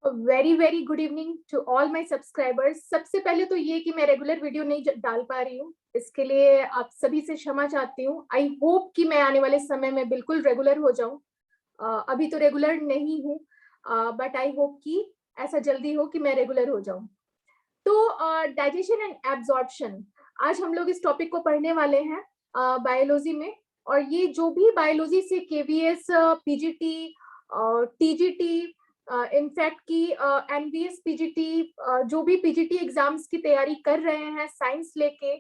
Very very good evening to all my subscribers. सबसे पहले तो ये कि मैं रेगुलर वीडियो नहीं डाल पा रही हूँ, इसके लिए आप सभी से क्षमा चाहती हूँ। आई होप कि मैं आने वाले समय में बिल्कुल रेगुलर हो जाऊँ। अभी तो रेगुलर नहीं हूँ, बट आई होप कि ऐसा जल्दी हो कि मैं रेगुलर हो जाऊँ। तो डाइजेशन एंड एब्जॉर्प्शन, आज हम लोग इस टॉपिक को पढ़ने वाले हैं बायोलॉजी में। और ये जो भी बायोलॉजी से केवीएस, पीजीटी, टीजीटी, इनफैक्ट की एनवीएस पीजीटी, जो भी पीजीटी एग्जाम्स की तैयारी कर रहे हैं साइंस लेके,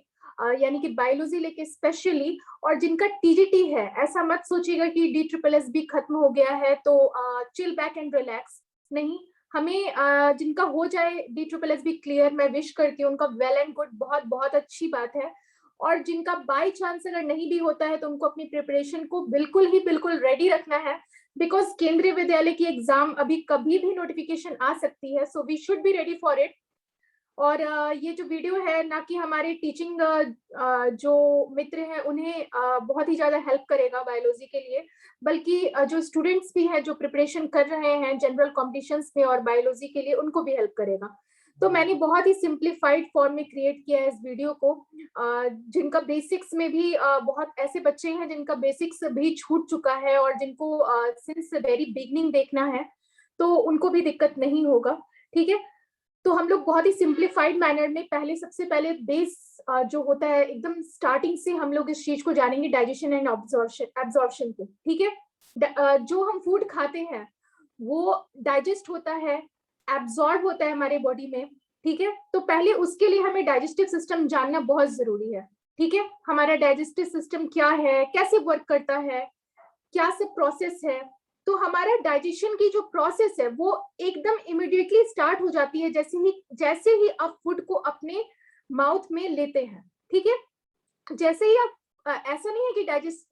यानी कि बायोलॉजी लेके स्पेशली, और जिनका टीजीटी है, ऐसा मत सोचिएगा कि डी ट्रिपल एस भी खत्म हो गया है तो चिल बैक एंड रिलैक्स। नहीं, हमें जिनका हो जाए डी ट्रिपल एस भी क्लियर, मैं विश करती हूँ उनका वेल एंड गुड, बहुत बहुत अच्छी बात है। और जिनका बाय चांस अगर नहीं भी होता है तो उनको अपनी प्रिपरेशन को बिल्कुल रेडी रखना है, बिकॉज केंद्रीय विद्यालय की एग्जाम अभी कभी भी नोटिफिकेशन आ सकती है, so we should be ready for it. और ये जो वीडियो है ना कि हमारे टीचिंग जो मित्र हैं उन्हें बहुत ही ज्यादा हेल्प करेगा बायोलॉजी के लिए, बल्कि जो स्टूडेंट्स भी हैं जो प्रिपरेशन कर रहे हैं जनरल कॉम्पिटिशन्स में और बायोलॉजी के लिए, उनको भी हेल्प करेगा। तो मैंने बहुत ही सिंप्लीफाइड फॉर्म में क्रिएट किया है इस वीडियो को, जिनका बेसिक्स में भी बहुत ऐसे बच्चे हैं जिनका बेसिक्स भी छूट चुका है और जिनको सिंस वेरी बिगनिंग देखना है, तो उनको भी दिक्कत नहीं होगा। ठीक है, तो हम लोग बहुत ही सिंप्लीफाइड मैनर में पहले सबसे पहले बेस जो होता है एकदम स्टार्टिंग से हम लोग इस चीज को जानेंगे, डाइजेशन एंड एब्जॉर्प्शन को। ठीक है, जो हम फूड खाते हैं वो डाइजेस्ट होता है, एब्जॉर्ब होता है हमारे बॉडी में। ठीक है, तो पहले उसके लिए हमें डाइजेस्टिव सिस्टम जानना बहुत जरूरी है। ठीक है, हमारा डाइजेस्टिव सिस्टम क्या है, कैसे वर्क करता है, क्या सब प्रोसेस है। तो हमारा डाइजेशन की जो प्रोसेस है वो एकदम इमिडिएटली स्टार्ट हो जाती है जैसे ही आप फूड को अपने माउथ में लेते हैं। ठीक है, जैसे ही आप ऐसा नहीं है कि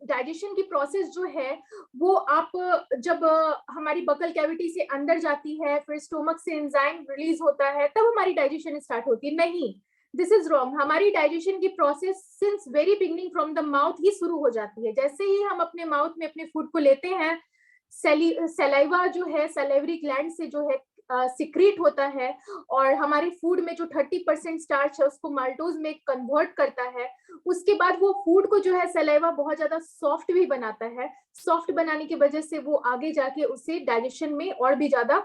डाइजेशन की प्रोसेस जो है वो आप जब हमारी बकल कैविटी से अंदर जाती है, फिर स्टोमक से एंजाइम रिलीज होता है, तब हमारी डाइजेशन स्टार्ट होती है। नहीं, दिस इज रॉन्ग। हमारी डाइजेशन की process since very beginning from the mouth ही शुरू हो जाती है। जैसे ही हम अपने माउथ में अपने फूड को लेते हैं, सलाइवा जो है सलाइवरी ग्लैंड से जो है सिक्रीट होता है, और हमारे फूड में जो 30% स्टार्च है उसको माल्टोज में कन्वर्ट करता है। उसके बाद वो फूड को जो है सलाइवा बहुत ज्यादा सॉफ्ट भी बनाता है। सॉफ्ट बनाने की वजह से वो आगे जाके उसे डाइजेशन में और भी ज्यादा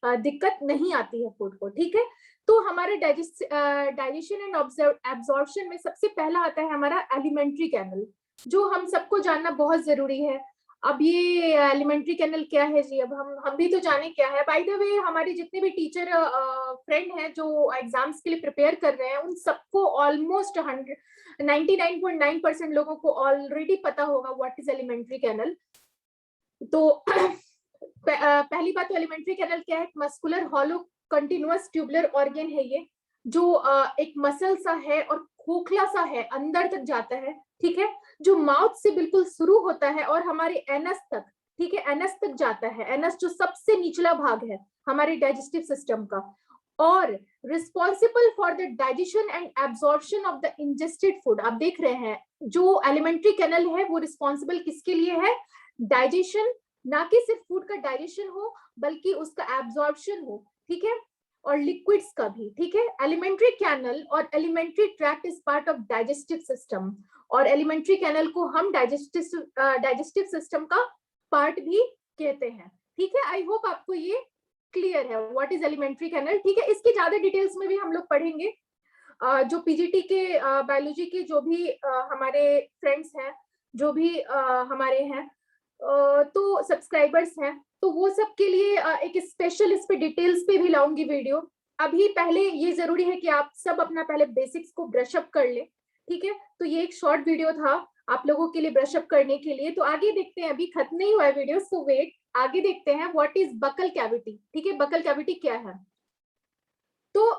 दिक्कत नहीं आती है फूड को। ठीक है, तो हमारे डाइजेशन एंड एब्जॉर्प्शन में सबसे पहला आता है हमारा एलिमेंट्री कैनल, जो हम सबको जानना बहुत जरूरी है। अब ये एलिमेंट्री कैनल क्या है जी, अब हम भी तो जाने क्या है। बाय द वे, हमारे जितने भी टीचर फ्रेंड हैं जो एग्जाम्स के लिए प्रिपेयर कर रहे हैं, उन सबको ऑलमोस्ट 99.9% लोगों को ऑलरेडी पता होगा व्हाट इज एलिमेंट्री कैनल। तो पहली बात तो एलिमेंट्री कैनल क्या है? Muscular hollow continuous tubular organ है ये, जो एक मसल सा है और खोखला सा है, अंदर तक जाता है। ठीक है, जो माउथ से बिल्कुल शुरू होता है और हमारे एनस तक, ठीक है, एनस तक जाता है। एनस जो सबसे निचला भाग है हमारे डाइजेस्टिव सिस्टम का, और responsible for the digestion and absorption of the ingested food. आप देख रहे हैं जो एलिमेंट्री कैनल है वो रिस्पॉन्सिबल किसके लिए है? डाइजेशन, ना कि सिर्फ फूड का डाइजेशन हो बल्कि उसका एब्जॉर्प्शन हो। ठीक है, और लिक्विड्स का भी। ठीक है, एलिमेंट्री कैनल और alimentary tract is part of digestive system, और एलिमेंट्री कैनल को हम डाइजेस्टिव सिस्टम का पार्ट भी कहते हैं। ठीक है, आई होप आपको ये क्लियर है व्हाट इज एलिमेंट्री कैनल। ठीक है, इसकी ज्यादा डिटेल्स में भी हम लोग पढ़ेंगे। जो पीजीटी के बायोलॉजी के जो भी हमारे फ्रेंड्स हैं, जो भी हमारे हैं तो सब्सक्राइबर्स हैं, तो वो सब के लिए एक स्पेशल इस पे डिटेल्स पे भी लाऊंगी वीडियो। अभी पहले ये जरूरी है कि आप सब अपना पहले बेसिक्स को ब्रश अप कर ले। ठीक है, तो ये एक शॉर्ट वीडियो था आप लोगों के लिए ब्रश अप करने के लिए। तो आगे देखते हैं, अभी खत्म नहीं हुआ है वीडियो, सो वेट, आगे देखते हैं व्हाट इज बकल कैविटी। ठीक है, बकल कैविटी क्या है? तो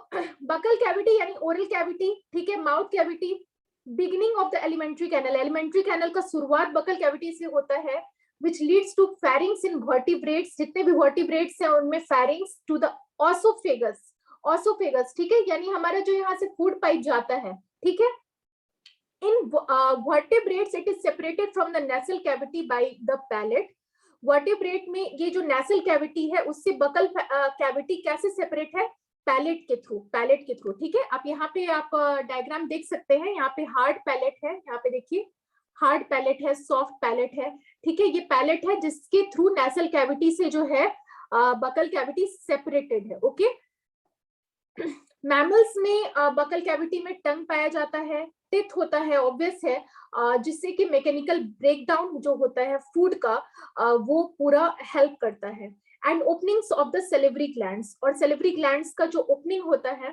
बकल कैविटी यानी ओरल कैविटी, ठीक है, mouth cavity, beginning of the alimentary canal. Alimentary canal का शुरुआत बकल कैविटी से होता है, which leads to pharynx in vertebrates। जितने भी vertebrates हैं उनमें pharynx to the osophagus। osophagus, ठीक है, यानी हमारा जो यहाँ से फूड पाइप जाता है। ठीक है, in vertebrates it is separated from the nasal cavity by the palate, vertebrate में ये जो नेसल कैविटी है उससे बकल कैविटी कैसे सेपरेट है? पैलेट के थ्रू, ठीक है। आप यहाँ पे आप डायग्राम देख सकते हैं, यहाँ पे हार्ड पैलेट है, यहाँ पे देखिए हार्ड पैलेट है, सॉफ्ट पैलेट है, ठीक है। ये पैलेट है जिसके थ्रू नेसल कैविटी से जो है बकल कैविटी सेपरेटेड है, ओके। मैमल्स में बकल कैविटी में टंग पाया जाता है, टिथ होता है, ऑब्वियस है, जिससे कि मैकेनिकल ब्रेकडाउन जो होता है फूड का वो पूरा हेल्प करता है। And openings of the salivary glands, और सेलिवरी ग्लैंड्स का जो ओपनिंग होता है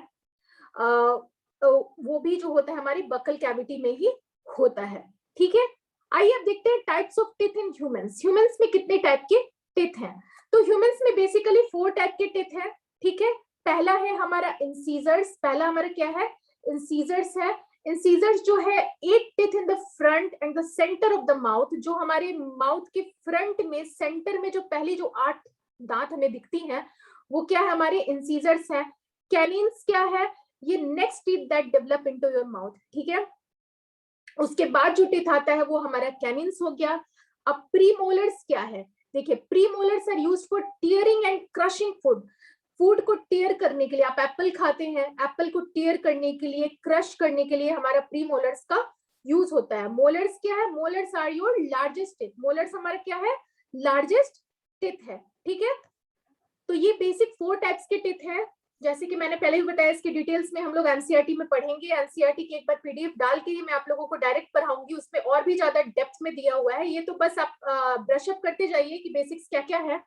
वो भी जो होता है हमारी बकल कैविटी में ही होता है, ठीक है। आइए अब देखते हैं types of teeth in humans. Humans में कितने टाइप के टिथ हैं? तो ह्यूमंस में बेसिकली 4 टाइप के टिथ हैं, ठीक है। पहला है हमारा इंसीजर्स, पहला हमारा क्या है? इंसीजर्स है। इंसीजर्स जो है 8 teeth in the front end the centre of the mouth, जो हमारे माउथ के फ्रंट में सेंटर में जो पहली जो 8 दांत हमें दिखती हैं वो क्या है? हमारे इंसीजर्स हैं। कैनिन्स क्या है? ये next teeth that develop into your mouth, ठीक है। उसके बाद जो टीथ आता है वो हमारा कैनिन्स हो गया। अब प्रीमोलर्स क्या है? देखिए premolars are used for tearing and crushing food. Food को टीयर करने के लिए, आप एप्पल खाते हैं, एप्पल को टीयर करने के लिए, क्रश करने के लिए हमारा प्रीमोलर्स का यूज होता है। मोलर्स क्या है? Molars are your largest teeth. Molars हमारा क्या है? लार्जेस्ट टिथ है, ठीक है। तो ये बेसिक 4 टाइप्स के टिथ है। जैसे कि मैंने पहले भी बताया, इसके डिटेल्स में हम लोग एनसीईआरटी में पढ़ेंगे। एनसीईआरटी की एक बार पीडीएफ डाल के मैं आप लोगों को डायरेक्ट पढ़ाऊंगी, उसमें और भी ज्यादा डेप्थ में दिया हुआ है। ये तो बस आप ब्रश अप करते जाइए कि बेसिक्स क्या क्या है।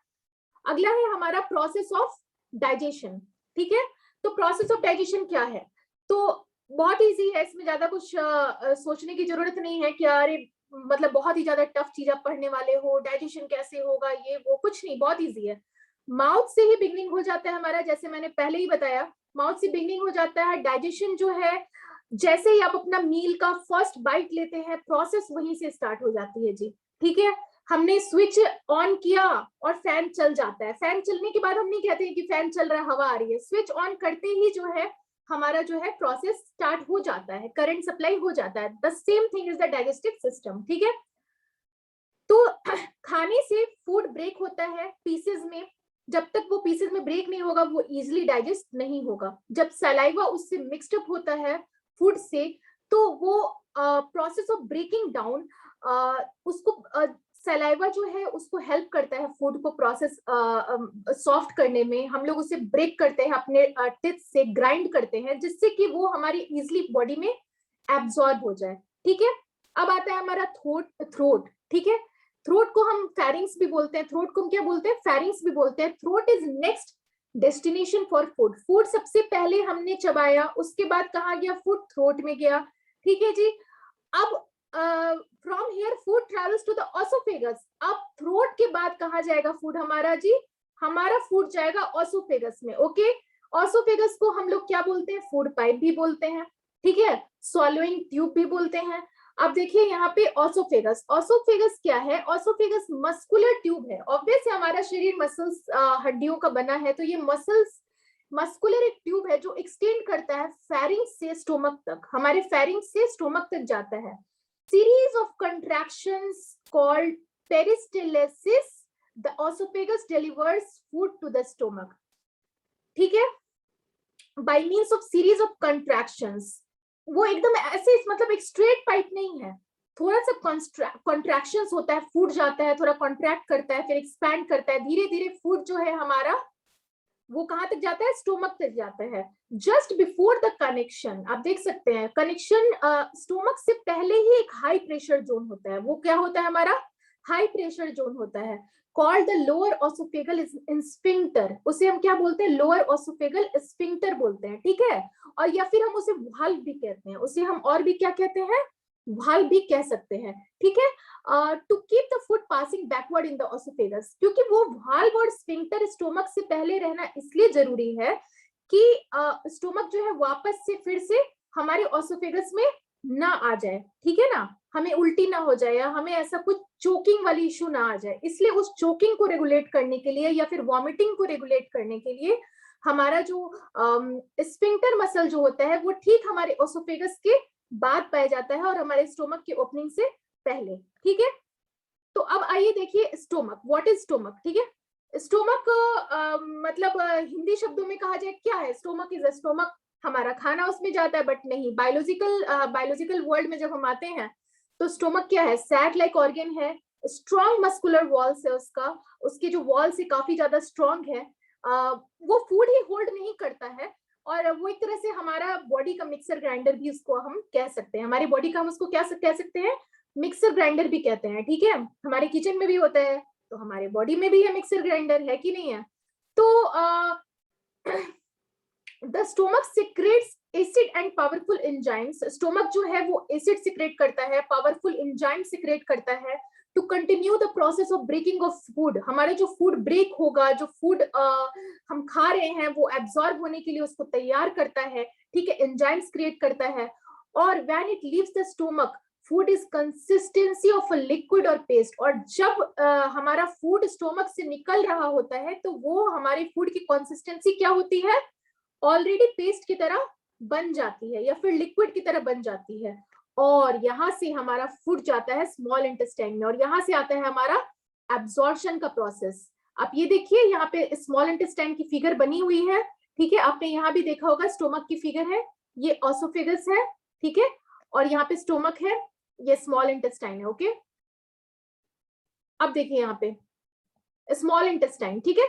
अगला है हमारा प्रोसेस ऑफ डाइजेशन, ठीक है। तो प्रोसेस ऑफ डाइजेशन क्या है? तो बहुत इजी है, इसमें ज्यादा कुछ सोचने की जरूरत नहीं है कि अरे मतलब बहुत ही ज्यादा टफ चीज आप पढ़ने वाले हो, डाइजेशन कैसे होगा, ये वो, कुछ नहीं, बहुत इजी है। माउथ से ही बिगनिंग हो जाता है हमारा, जैसे मैंने पहले ही बताया, माउथ से बिगनिंग हो जाता है। डाइजेशन जो है, जैसे ही आप अपना मील का फर्स्ट बाइट लेते हैं, प्रोसेस वहीं से स्टार्ट हो जाती है जी, ठीक है। हमने स्विच ऑन किया और फैन चल जाता है। फैन चलने के बाद हम नहीं कहते हैं कि फैन चल रहा है, हवा आ रही है। स्विच ऑन करते ही जो है हमारा जो है प्रोसेस स्टार्ट हो जाता है, करंट सप्लाई हो जाता है। The same thing is the digestive system, ठीक है। तो खाने से फूड ब्रेक होता है पीसेस में। जब तक वो पीसेस में ब्रेक नहीं होगा वो इजिली डाइजेस्ट नहीं होगा। जब सलाइवा उससे मिक्स्ड अप होता है फूड से, तो वो प्रोसेस ऑफ ब्रेकिंग डाउन उसको सलाइवा जो है उसको हेल्प करता है फूड को प्रोसेस सॉफ्ट करने में। हम लोग उसे ब्रेक करते हैं, अपने टिथ से ग्राइंड करते हैं, जिससे कि वो हमारी इजिली बॉडी में एब्जॉर्ब हो जाए, ठीक है। अब आता है हमारा थ्रोट, ठीक है। थ्रोट को हम फेरिंग्स भी बोलते हैं, थ्रोट को हम क्या बोलते हैं? फेरिंग्स भी बोलते हैं। Throat is next destination for food. Food सबसे पहले हमने चबाया, उसके बाद कहाँ गया? फूड थ्रोट में गया, ठीक है जी। अब from here food travels to the oesophagus. अब थ्रोट के बाद कहाँ जाएगा फूड हमारा जी? हमारा फूड जाएगा ऑसोफेगस में, ओके। ऑसोफेगस को हम लोग क्या बोलते हैं? फूड पाइप भी बोलते हैं, ठीक है, स्वॉलोइंग ट्यूब भी बोलते हैं। अब देखिए यहाँ पे ऑसोफेगस, ऑसोफेगस क्या है? ऑसोफेगस मस्कुलर ट्यूब है। ऑब्वियस है, हमारा शरीर मसल्स हड्डियों का बना है, तो ये मसल्स मस्कुलर एक ट्यूब है जो एक्सटेंड करता है फेरिंग्स से स्टोमक तक, हमारे फेरिंग्स से स्टोमक तक जाता है। Series of contractions called peristalsis, the oesophagus delivers food to the stomach, ठीक है, by means of series of contractions. वो एकदम ऐसे, मतलब एक स्ट्रेट पाइप नहीं है, थोड़ा सा कॉन्ट्रैक्शंस होता है, फूड जाता है, थोड़ा कॉन्ट्रैक्ट करता है, फिर एक्सपैंड करता है, धीरे धीरे फूड जो है हमारा वो कहां तक जाता है? स्टोमक तक जाता है। जस्ट बिफोर द कनेक्शन, आप देख सकते हैं कनेक्शन स्टोमक से पहले ही एक हाई प्रेशर जोन होता है। वो क्या होता है? हमारा हाई प्रेशर जोन होता है, कॉल्ड द लोअर ऑसोफेगल स्फिंक्टर। उसे हम क्या बोलते हैं? लोअर ऑसोफेगल स्फिंक्टर बोलते हैं, ठीक है। और या फिर हम उसे वाल्व भी कहते हैं, उसे हम और भी क्या कहते हैं? वाल्व भी कह सकते हैं, ठीक है। To keep the food passing backward in the oesophagus, क्योंकि वो वाल्व और स्फिंक्टर स्टोमक से पहले रहना इसलिए जरूरी है कि स्टोमक जो है वापस से फिर से हमारे ऑसोफेगस में ना आ जाए, ठीक है ना, हमें उल्टी ना हो जाए या हमें ऐसा कुछ चोकिंग वाली इशू ना आ जाए। इसलिए उस चोकिंग को रेगुलेट करने के लिए या फिर वॉमिटिंग को रेगुलेट करने के लिए हमारा जो स्फिंक्टर मसल जो होता है वो ठीक हमारे ऑसोफेगस के बाद पाया जाता है और हमारे स्टोमक की ओपनिंग से पहले, ठीक है। तो अब आइए देखिए स्टोमक, व्हाट इज स्टोमक, ठीक है। स्टोमक मतलब हिंदी शब्दों में कहा जाए क्या है, स्टोमक इज अ स्टोमक, हमारा खाना उसमें जाता है, बट नहीं, बायोलॉजिकल वर्ल्ड में जब हम आते हैं तो स्टोमक क्या है, सैक लाइक ऑर्गन है, स्ट्रॉन्ग मस्कुलर वॉल्स है उसका, उसकी जो वॉल्स है काफी ज्यादा स्ट्रॉन्ग है, वो फूड ही होल्ड नहीं करता है, और वो एक तरह से हमारा बॉडी का मिक्सर ग्राइंडर भी उसको हम कह सकते हैं, हमारी बॉडी का हम उसको क्या कह सकते हैं, मिक्सर ग्राइंडर भी कहते हैं, ठीक है। हमारे किचन में भी होता है, तो हमारे बॉडी में भी है मिक्सर ग्राइंडर, है कि नहीं है। तो the stomach secretes acid and powerful enzymes, stomach जो है वो एसिड सिक्रेट करता है, पावरफुल एंजाइम सिक्रेट करता है to continue the process of breaking of food, हमारा जो फूड ब्रेक होगा, जो फूड हम खा रहे हैं वो एब्जॉर्ब होने के लिए उसको तैयार करता है, ठीक है, एंजाइम्स क्रिएट करता है। और when it leaves the stomach, food is consistency of a liquid और पेस्ट, और जब हमारा फूड स्टोमक से निकल रहा होता है तो वो हमारे फूड की कंसिस्टेंसी क्या होती है, ऑलरेडी पेस्ट की तरह बन जाती है या फिर लिक्विड की तरह बन जाती है, और यहाँ से हमारा फूड जाता है स्मॉल इंटेस्टाइन में, और यहाँ से आता है हमारा एब्जॉर्प्शन का प्रोसेस। आप ये देखिए यहाँ पे स्मॉल इंटेस्टाइन की फिगर बनी हुई है, ठीक है, आपने यहाँ भी देखा होगा स्टोमक की फिगर है, ये ऑसोफेगस है, ठीक है, और यहाँ पे स्टोमक है, ये स्मॉल इंटेस्टाइन है, ओके। अब देखिए यहाँ पे स्मॉल इंटेस्टाइन, ठीक है,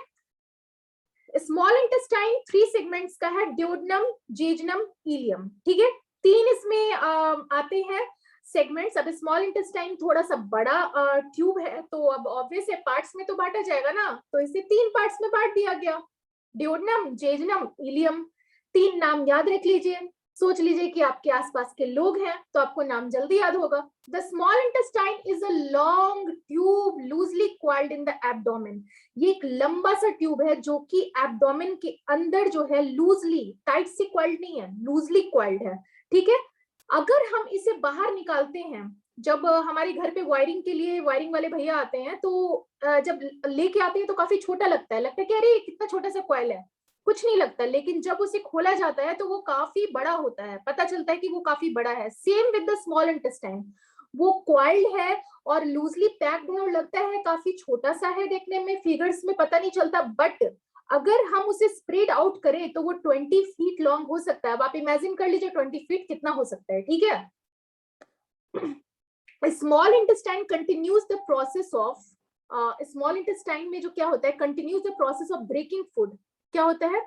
स्मॉल इंटेस्टाइन 3 सेगमेंट्स का है, ड्यूोडेनम, जेजुनम, इलियम, ठीक है, 3 इसमें आते हैं सेगमेंट्स। अब स्मॉल इंटेस्टाइन थोड़ा सा बड़ा ट्यूब है, तो अब ऑब्वियस है पार्ट्स में तो बांटा जाएगा ना, तो इसे 3 पार्ट्स में बांट दिया गया, ड्यूोडेनम, जेजुनम, इलियम, 3 नाम याद रख लीजिए, सोच लीजिए कि आपके आसपास के लोग हैं तो आपको नाम जल्दी याद होगा। The small intestine is a long tube loosely coiled in the abdomen, ये एक लंबा सा ट्यूब है जो कि एब्डोमेन के अंदर जो है लूजली, टाइट से क्वाइल्ड नहीं है, लूजली क्वाइल्ड है, ठीक है। अगर हम इसे बाहर निकालते हैं, जब हमारे घर पे वायरिंग के लिए वायरिंग वाले भैया आते हैं तो जब लेके आते हैं तो काफी छोटा लगता है कि अरे कितना छोटा सा कॉइल है, कुछ नहीं लगता, लेकिन जब उसे खोला जाता है तो वो काफी बड़ा होता है, पता चलता है कि वो काफी बड़ा है। Same with the small intestine, वो क्वाइल्ड है और लूजली पैक्ड है और लगता है काफी छोटा सा है देखने में, फिगर्स में पता नहीं चलता, बट अगर हम उसे स्प्रेड आउट करें तो वो 20 फीट लॉन्ग हो सकता है। अब आप इमेजिन कर लीजिए 20 फीट कितना हो सकता है, ठीक है। Small intestine continues the process of, small intestine में जो क्या होता है, continues the process of breaking food, क्या होता है,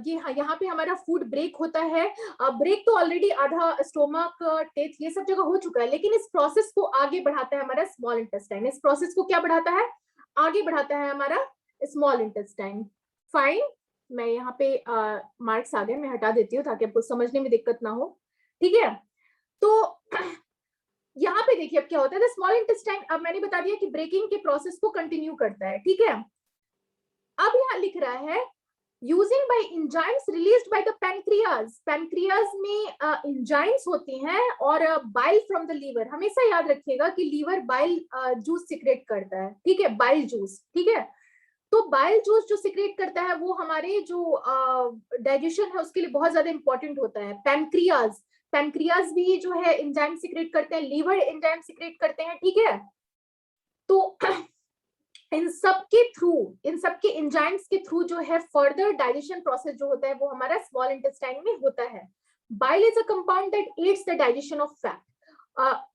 ये यहाँ पे हमारा फूड ब्रेक होता है, ब्रेक तो ऑलरेडी आधा स्टोमक, टेथ, ये सब जगह हो चुका है, लेकिन इस प्रोसेस को आगे बढ़ाता है हमारा स्मॉल इंटेस्टाइन, इस प्रोसेस को क्या बढ़ाता है, आगे बढ़ाता है हमारा स्मॉल इंटेस्टाइन। फाइन, मैं यहाँ पे मार्क्स आ गए, मैं हटा देती हूँ ताकि आपको समझने में दिक्कत ना हो, ठीक है। तो यहाँ पे देखिए अब क्या होता है, स्मॉल इंटेस्टाइन, अब मैंने बता दिया कि ब्रेकिंग के प्रोसेस को कंटिन्यू करता है, ठीक है। अब यहाँ लिख रहा है using by enzymes released by the pancreas, pancreas में एंजाइम्स होती हैं, और बाइल फ्रॉम द लीवर, हमेशा याद रखिएगा कि लीवर बाइल जूस सिक्रेट करता है, ठीक है, बाइल जूस, ठीक है। तो बाइल जूस जो सिक्रेट करता है वो हमारे जो डाइजेशन है उसके लिए बहुत ज्यादा इंपॉर्टेंट होता है। पैनक्रियाज, पैनक्रियाज भी जो है एंजाइम सिक्रेट करते हैं, लीवर एंजाइम सिक्रेट करते हैं, ठीक है। तो इन सबके एंजाइम्स के थ्रू जो है फर्दर डाइजेशन प्रोसेस जो होता है वो हमारा स्मॉल इंटेस्टाइन में होता है। Bile is a compound that adds the digestion of fat,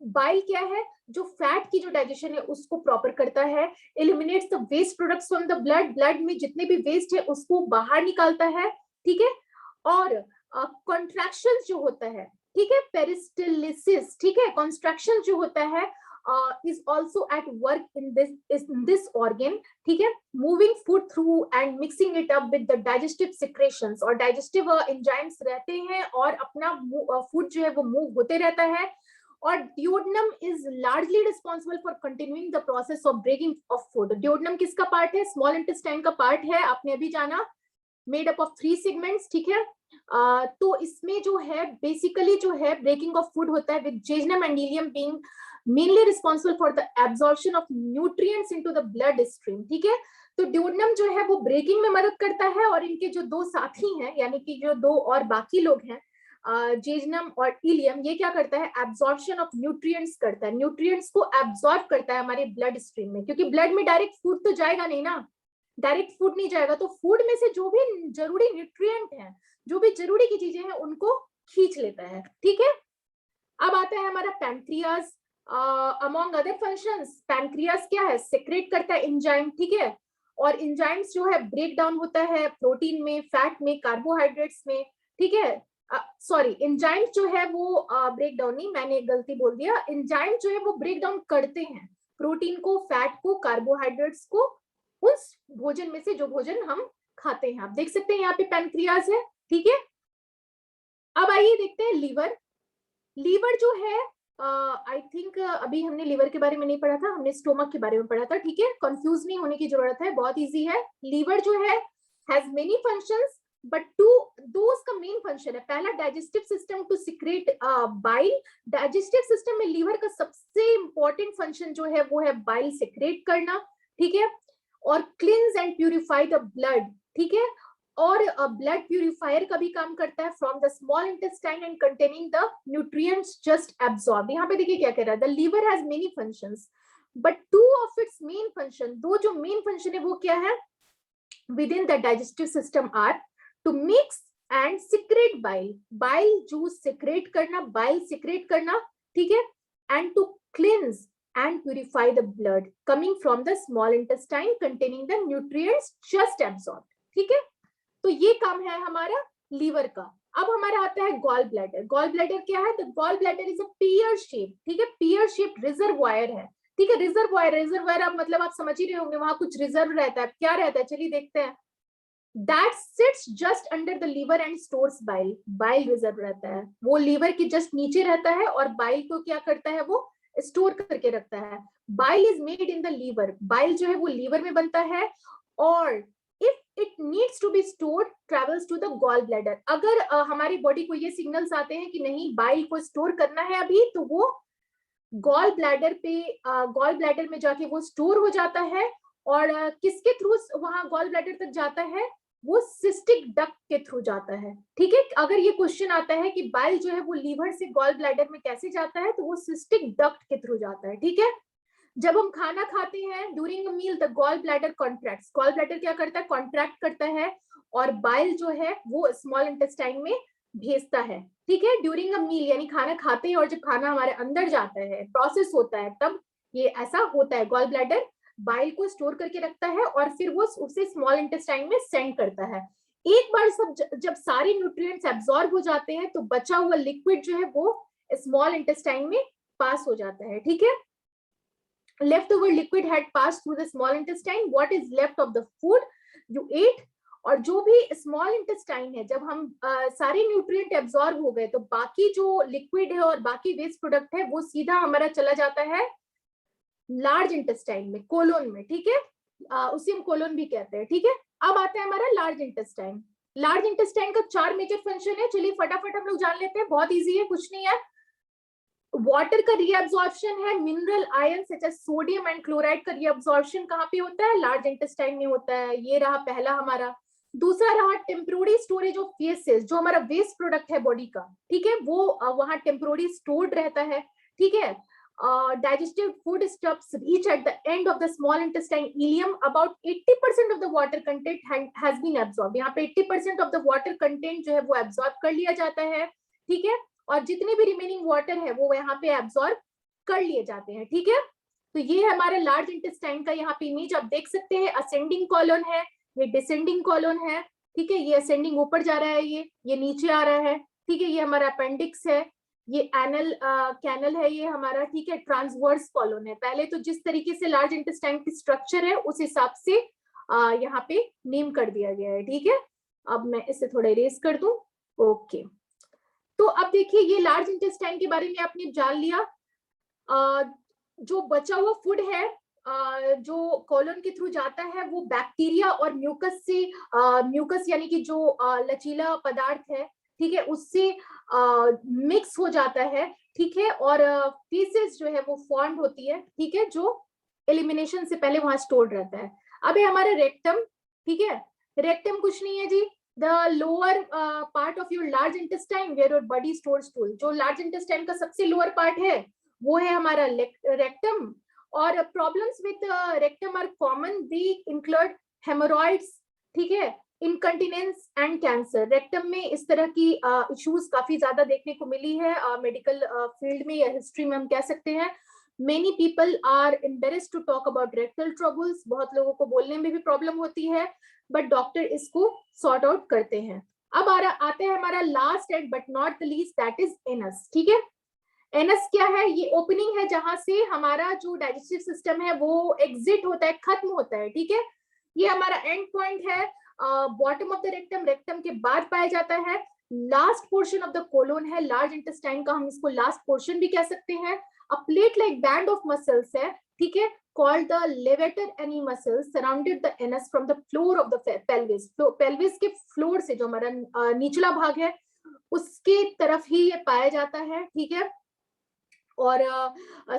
bile क्या है, जो फैट की जो डाइजेशन है उसको प्रॉपर करता है, eliminates the waste products from the blood, blood में जितने भी वेस्ट है उसको बाहर निकालता है, ठीक है। और कॉन्ट्रैक्शन जो होता है, ठीक है, पेरिस्टालिसिस, ठीक है, कंस्ट्रक्शन जो होता है is also at work in this organ, ठीक है, moving food through and mixing it up with the digestive secretions, और digestive enzymes रहते हैं और अपना food जो है वो move होते रहता है। और duodenum is largely responsible for continuing the process of breaking of food. duodenum किसका पार्ट है, स्मॉल इंटेस्टाइन का पार्ट है, आपने अभी जाना, मेड अप ऑफ 3 सेगमेंट्स, ठीक है। तो इसमें जो है बेसिकली जो है ब्रेकिंग ऑफ फूड होता है, with jejunum and ileum being mainly responsible for the absorption of nutrients into the blood stream, ठीक है। तो ड्यूोडेनम जो है वो ब्रेकिंग में मदद करता है, और इनके जो 2 साथी हैं यानी कि जो 2 और बाकी लोग हैं जेजनम और इलियम, ये क्या करता है, एब्जॉर्प्शन ऑफ न्यूट्रिएंट्स करता है, न्यूट्रिएंट्स को एब्जॉर्ब करता है हमारे ब्लड स्ट्रीम में, क्योंकि ब्लड में डायरेक्ट फूड तो जाएगा नहीं ना, डायरेक्ट फूड नहीं जाएगा, तो फूड में से जो भी जरूरी न्यूट्रिएंट है, जो भी जरूरी की चीजें हैं, उनको खींच लेता है, ठीक है। अब आता है हमारा pancreas, among other functions, pancreas क्या है, सेक्रेट करता है एंजाइम, ठीक है, और एंजाइम्स जो है ब्रेक डाउन होता है प्रोटीन में, फैट में, कार्बोहाइड्रेट्स में, ठीक है। सॉरी, एंजाइम्स जो है वो ब्रेक डाउन नहीं, मैंने गलती बोल दिया, एंजाइम जो है वो ब्रेक डाउन करते हैं प्रोटीन को, फैट को, कार्बोहाइड्रेट्स को, उस भोजन में से जो भोजन हम खाते हैं। आप देख सकते हैं यहाँ पे पैनक्रियाज है, ठीक है। अब आइए देखते हैं लीवर। लीवर जो है, आई थिंक अभी हमने लीवर के बारे में नहीं पढ़ा था, हमने स्टोमक के बारे में पढ़ा था, ठीक है, कंफ्यूज नहीं होने की जरूरत है, बहुत इजी है। लीवर जो है हैज मेनी फंक्शंस, बट दो उसका मेन फंक्शन है। पहला, digestive system to secrete bile, digestive system में लीवर का सबसे इंपॉर्टेंट फंक्शन जो है वो है बाइल सिक्रेट करना, ठीक है, और क्लींस एंड प्यूरिफाई द ब्लड, ठीक है, और ब्लड प्यूरिफायर का भी काम करता है from the small intestine and containing the nutrients just absorb. यहाँ पे देखिए क्या कह रहा है, the liver has many functions but two of its main function, दो जो मेन फंक्शन है वो क्या है within the digestive system are to mix and secrete bile, bile juice secrete करना, बाइल सिक्रेट करना, ठीक है, and to cleanse and purify the blood coming from the small intestine containing the nutrients just absorbed, ठीक है। तो ये काम है हमारा लीवर का। अब हमारा आता है गॉल ब्लैडर। गॉल ब्लैडर क्या है, the gall bladder is a pear shape, ठीक है, पियर शेप रिजर्वायर है, ठीक है, रिजर्वायर, रिजर्वायर आप मतलब आप समझ ही रहे होंगे, वहां कुछ रिजर्व रहता है, क्या रहता है, चलिए देखते हैं। That sits just under the liver and stores bile, bile reserve रहता है, वो लीवर के जस्ट नीचे रहता है और बाइल को क्या करता है, वो स्टोर करके रखता है। Bile is made in the liver, bile जो है वो लीवर में बनता है, और if it needs to be stored travels to the gall bladder. अगर हमारी बॉडी को ये सिग्नल्स आते हैं कि नहीं बाइल को स्टोर करना है अभी, तो वो गॉल ब्लैडर पे, गॉल ब्लैडर में जाके वो स्टोर हो जाता है, और किसके थ्रू वहां गॉल ब्लैडर तक जाता है, वो सिस्टिक डक्ट के थ्रू जाता है, ठीक है। अगर ये क्वेश्चन आता है कि बाइल जो है वो लीवर से गॉल ब्लैडर में कैसे जाता है, तो वो सिस्टिक डक्ट के थ्रू जाता है, ठीक है। जब हम खाना खाते हैं during a meal the gall bladder contracts, gall bladder क्या करता है, कॉन्ट्रैक्ट करता है, और बाइल जो है वो स्मॉल इंटेस्टाइन में भेजता है, ठीक है, ड्यूरिंग अ मील, यानी खाना खाते हैं और जब खाना हमारे अंदर जाता है, प्रोसेस होता है, तब ये ऐसा होता है, गॉल ब्लैडर बाइल को स्टोर करके रखता है और फिर वो उसे स्मॉल इंटेस्टाइन में सेंड करता है। एक बार सब जब सारे न्यूट्रिएंट्स एब्जॉर्ब हो जाते हैं, तो बचा हुआ लिक्विड जो है वो स्मॉल इंटेस्टाइन में पास हो जाता है, ठीक है। Leftover liquid had passed through the small intestine. What is left of the food you ate? और जो भी स्मॉल इंटेस्टाइन है, जब हम सारे न्यूट्रिएंट एब्जॉर्ब हो गए, तो बाकी जो लिक्विड है और बाकी वेस्ट प्रोडक्ट है वो सीधा हमारा चला जाता है लार्ज इंटेस्टाइन में, कोलोन में, ठीक है, उसे हम कोलोन भी कहते हैं, ठीक है। अब आता है हमारा लार्ज इंटेस्टाइन। लार्ज इंटेस्टाइन का 4 मेजर फंक्शन है, चलिए फटाफट हम लोग जान लेते हैं, बहुत इजी है, कुछ नहीं है। वाटर का रीअब्जॉर्प्शन है, mineral ion such as sodium and chloride का रीअब्जॉर्प्शन कहाँ पे होता है, लार्ज इंटेस्टाइन में होता है, ये रहा पहला हमारा। दूसरा रहा टेम्पोररी स्टोरेज ऑफ फेसेस, जो हमारा वेस्ट प्रोडक्ट है बॉडी का, ठीक है, वो वहां टेम्पोररी स्टोर्ड रहता है, ठीक है। Digestive food stuffs reach at the end of the small intestine ileum. About 80% of the water content has been absorbed. यहाँ पे 80% of the water content जो है वो absorb कर लिया जाता है, ठीक है, और जितने भी रिमेनिंग वाटर है वो यहाँ पे एब्जॉर्ब कर लिए जाते हैं, ठीक है। तो ये हमारा लार्ज इंटेस्टाइन का यहाँ पे इमेज आप देख सकते हैं, असेंडिंग कॉलोन है, ये डिसेंडिंग कॉलोन है, ठीक है, ये असेंडिंग ऊपर जा रहा है, ये नीचे आ रहा है, ठीक है, ये हमारा अपेंडिक्स है, ये एनल कैनल है ये हमारा, ठीक है, ट्रांसवर्स कॉलोन है। पहले तो जिस तरीके से लार्ज इंटेस्टाइन की स्ट्रक्चर है उस हिसाब से यहाँ पे नेम कर दिया गया है, ठीक है। अब मैं इसे थोड़ा इरेज कर दूं, ओके। तो अब देखिए ये लार्ज इंटेस्टाइन के बारे में आपने जान लिया। जो बचा हुआ फूड है जो कोलन के थ्रू जाता है वो बैक्टीरिया और म्यूकस से, म्यूकस यानी कि जो लचीला पदार्थ है, ठीक है, उससे मिक्स हो जाता है, ठीक है, और फीसेस जो है वो फॉर्म होती है, ठीक है, जो एलिमिनेशन से पहले वहां स्टोर्ड रहता है। अब है हमारा रेक्टम, ठीक है, रेक्टम कुछ नहीं है जी, the lower part of your large intestine where your body stores stool, जो लार्ज इंटेस्टाइन का सबसे लोअर पार्ट है वो है हमारा रेक्टम। और problems with rectum are common, they include haemorrhoids, ठीक है, इनकंटिनेंस एंड कैंसर। रेक्टम में इस तरह की इश्यूज काफी ज्यादा देखने को मिली है मेडिकल फील्ड में या हिस्ट्री में हम कह सकते हैं। Many people are embarrassed to talk about rectal troubles, बहुत लोगों को बोलने में भी प्रॉब्लम होती है, बट डॉक्टर इसको सॉर्ट आउट करते हैं। अब आते हैं हमारा last and but not the least, that is anus, ठीक है। एनस क्या है? ये ओपनिंग है जहां से हमारा जो डाइजेस्टिव सिस्टम है वो एग्जिट होता है, खत्म होता है, ठीक है। ये हमारा एंड पॉइंट है, bottom of the rectum, rectum के बाद पाया जाता है। Last portion of the colon है, लार्ज इंटेस्टाइन का हम इसको लास्ट पोर्शन भी कह सकते हैं। A plate-like band of muscles है, ठीक है, called the levator ani muscles surrounded the anus from the floor of the pelvis. pelvis के फ्लोर से जो हमारा निचला भाग है उसके तरफ ही ये पाया जाता है, ठीक है। और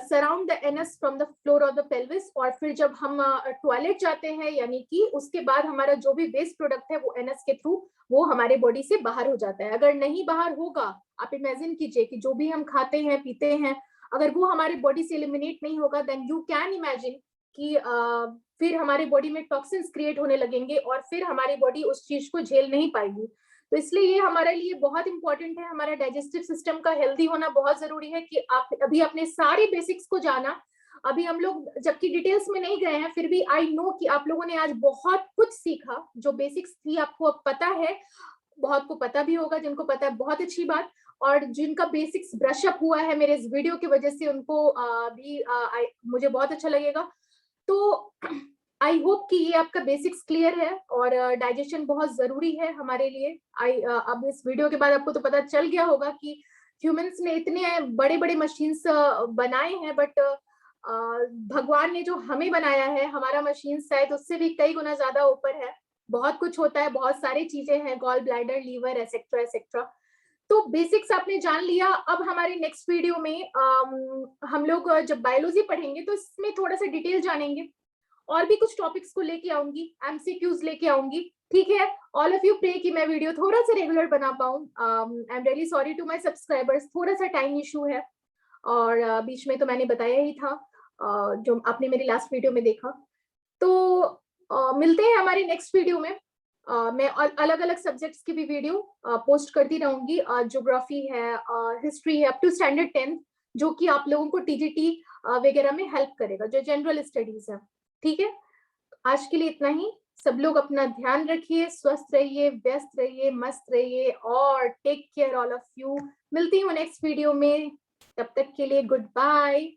surround the anus from the floor of the pelvis. और फिर जब हम टॉयलेट जाते हैं, यानी कि उसके बाद हमारा जो भी वेस्ट प्रोडक्ट है वो एनस के थ्रू वो हमारे बॉडी से बाहर हो जाता है। अगर नहीं बाहर होगा, आप इमेजिन कीजिए कि जो भी हम खाते हैं पीते हैं, अगर वो हमारे बॉडी से एलिमिनेट नहीं होगा, देन यू कैन इमेजिन कि फिर हमारे बॉडी में टॉक्सिन्स क्रिएट होने लगेंगे और फिर हमारी बॉडी उस चीज को झेल नहीं पाएगी। तो इसलिए ये हमारे लिए बहुत इंपॉर्टेंट है, हमारा डाइजेस्टिव सिस्टम का हेल्दी होना बहुत जरूरी है कि आप अभी अपने सारी बेसिक्स को जाना। अभी हम लोग जबकि डिटेल्स में नहीं गए हैं, फिर भी आई नो कि आप लोगों ने आज बहुत कुछ सीखा। जो बेसिक्स थी आपको अब पता है, बहुत को पता भी होगा, जिनको पता है बहुत अच्छी बात, और जिनका बेसिक्स ब्रश अप हुआ है मेरे इस वीडियो की वजह से उनको मुझे बहुत अच्छा लगेगा। तो आई होप कि ये आपका बेसिक्स क्लियर है और डाइजेशन बहुत जरूरी है हमारे लिए। अब इस वीडियो के बाद आपको तो पता चल गया होगा कि ह्यूमंस ने इतने बड़े बड़े मशीन्स बनाए हैं, बट भगवान ने जो हमें बनाया है, हमारा मशीन शायद उससे भी कई गुना ज्यादा ऊपर है। बहुत कुछ होता है, बहुत सारी चीजें हैं, gall bladder, liver, etcetera etcetera. तो बेसिक्स आपने जान लिया। अब हमारे नेक्स्ट वीडियो में हम लोग जब बायोलॉजी पढ़ेंगे तो इसमें थोड़ा सा डिटेल जानेंगे, और भी कुछ टॉपिक्स को लेके आऊंगी, एमसीक्यूज लेके आऊंगी, ठीक है। ऑल ऑफ यू प्रे कि मैं वीडियो थोड़ा सा रेगुलर बना पाऊं। I am really sorry to my subscribers, थोड़ा सा टाइम इशू है, और बीच में तो मैंने बताया ही था जो आपने मेरी लास्ट वीडियो में देखा। तो मिलते हैं हमारे नेक्स्ट वीडियो में। मैं अलग अलग सब्जेक्ट्स की भी वीडियो पोस्ट करती रहूंगी। ज्योग्राफी है, हिस्ट्री है, अप टू स्टैंडर्ड 10th, जो कि आप लोगों को टीजीटी वगैरह में हेल्प करेगा, जो जनरल स्टडीज है, ठीक है। आज के लिए इतना ही। सब लोग अपना ध्यान रखिए, स्वस्थ रहिए, व्यस्त रहिए, मस्त रहिए, और take care all of you. मिलती हूँ नेक्स्ट वीडियो में, तब तक के लिए गुड बाय।